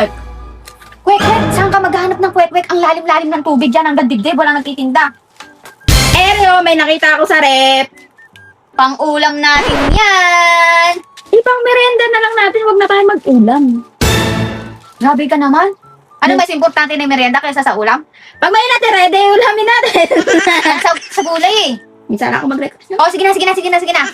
kwek-kwek. Kwek-kwek? Saan ka maghahanap ng kwek-kwek? Ang lalim-lalim ng tubig dyan, hanggang dibdib, walang nagtitinda. Eryo, may nakita ako sa rep. Pang-ulam natin yan! Ibang merienda na lang natin, wag na tayo mag-ulam. Grabe ka naman. Ano mas importante na merienda kaysa sa ulam? Pag may natin ready, ulamin natin. sa gulay eh. Minsan ako mag-request. Oh, sige na.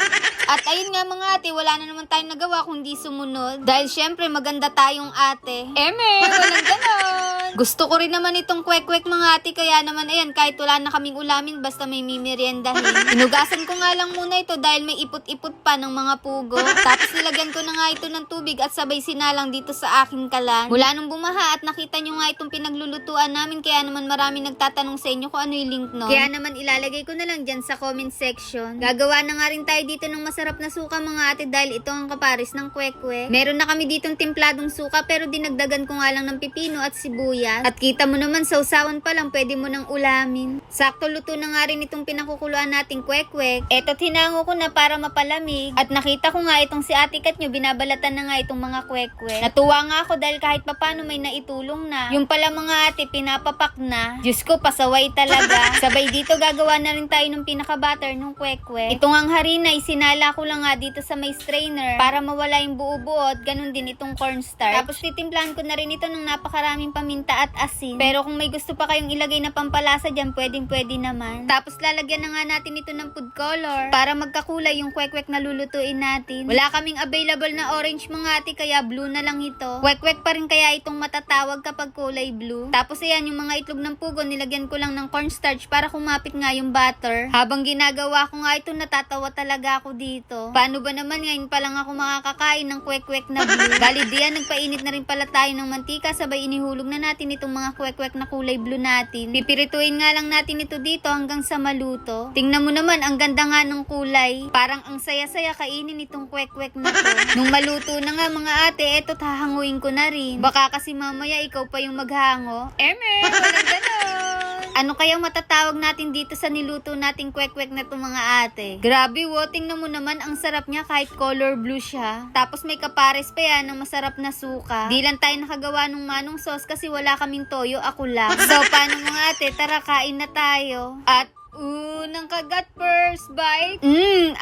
At ayun nga mga ate, wala na naman tayong nagawa kundi sumunod. Dahil syempre maganda tayong ate. Walang ganon. Gusto ko rin naman itong kwek-kwek mga ate, kaya naman ayan, kahit wala na kaming ulamin, basta may mimeriendahin. Inugasan ko nga lang muna ito dahil may ipot-ipot pa ng mga pugo. Tapos nilagyan ko na nga ito ng tubig at sabay sinalang dito sa aking kalan. Mula nung bumaha at nakita nyo nga itong pinaglulutuan namin, kaya naman marami nagtatanong sa inyo kung ano yung link no. Kaya naman ilalagay ko na lang dyan sa comment section. Gagawa na nga rin tayo dito ng masarap na suka mga ate dahil ito ang kapares ng kwek-kwek. Meron na kami ditong timpladong suka pero dinagdagan ko nga lang ng pipino at sibuyas. At kita mo naman sa usawan pa lang pwede mo nang ulamin. Sakto luto na nga rin itong pinakukuluan nating kwek-kwek. Eto tinango ko na para mapalamig. At nakita ko nga itong si Ate Kat nyo binabalatan na nga itong mga kwek-kwek. Natuwa nga ako dahil kahit papano may naitulong na. Yung pala mga ate pinapapak na. Diyos ko pasaway talaga. Sabay dito gagawa na rin tayo ng pinaka-butter ng kwek-kwek. Itong ang harina isinala ko lang nga dito sa may strainer para mawala yung buo-buo at ganun din itong cornstarch. Tapos titimplahan ko na rin ito ng napakaraming paminta at asin. Pero kung may gusto pa kayong ilagay na pampalasa dyan, pwedeng-pwede naman. Tapos lalagyan na nga natin ito ng food color para magkakulay yung kwek-kwek na lulutuin natin. Wala kaming available na orange mga ate, kaya blue na lang ito. Kwek-kwek pa rin kaya itong matatawag kapag kulay blue. Tapos ayan, yung mga itlog ng pugo, nilagyan ko lang ng cornstarch para kumapit nga yung butter. Habang ginagawa ko nga ito, natatawa talaga ako dito. Paano ba naman ngayon pa lang ako makakakain ng kwek-kwek na blue? Bali diyan, nagpainit na rin pala tayo ng mantika, sabay inihulog na natin itong mga kwek-kwek na kulay blue natin. Pipirituin nga lang natin ito dito hanggang sa maluto. Tingnan mo naman, ang ganda nga ng kulay. Parang ang saya-saya kainin itong kwek-kwek na to. Nung maluto na nga mga ate, eto hahanguin ko na rin. Baka kasi mamaya ikaw pa yung maghango. Walang ganon. Ano kayang matatawag natin dito sa niluto nating kwek-kwek na to mga ate? Grabe tingnan mo naman, ang sarap niya kahit color blue siya. Tapos may kapares pa yan ng masarap na suka. Di lang tayo nakagawa ng manong sauce kasi wala kaming toyo, ako lang. So paano mga ate, tara kain na tayo. At unang kagat first bite.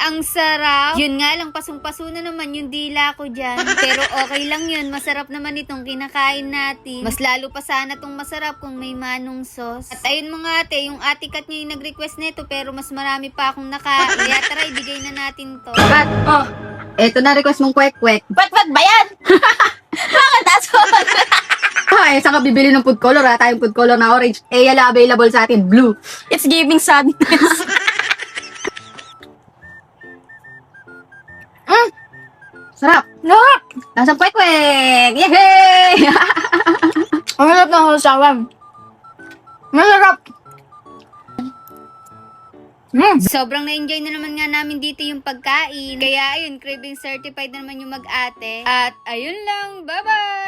Ang sarap. Yun nga lang, pasong-paso na naman yung dila ko dyan. Pero okay lang yun, masarap naman itong kinakain natin. Mas lalo pa sana itong masarap kung may manong sauce. At ayun mga ate, yung Ate Kat niya yung nag-request nito pero mas marami pa akong nakain. Kaya tara, ibigay na natin to. Kat, eto na request mong kwek-kwek. Ba't ba yan? Bakit aso? Saan ka bibili ng food color ha? Tayong food color na orange. Yala available sa atin, blue. It's giving sadness. Sarap. Look! Lasang kwek-kwek. Yehey! Ang sarap ng husawan. Masarap. Sobrang na-enjoy na naman nga namin dito yung pagkain. Kaya ayun, craving certified na naman yung mag-ate. At ayun lang, bye-bye!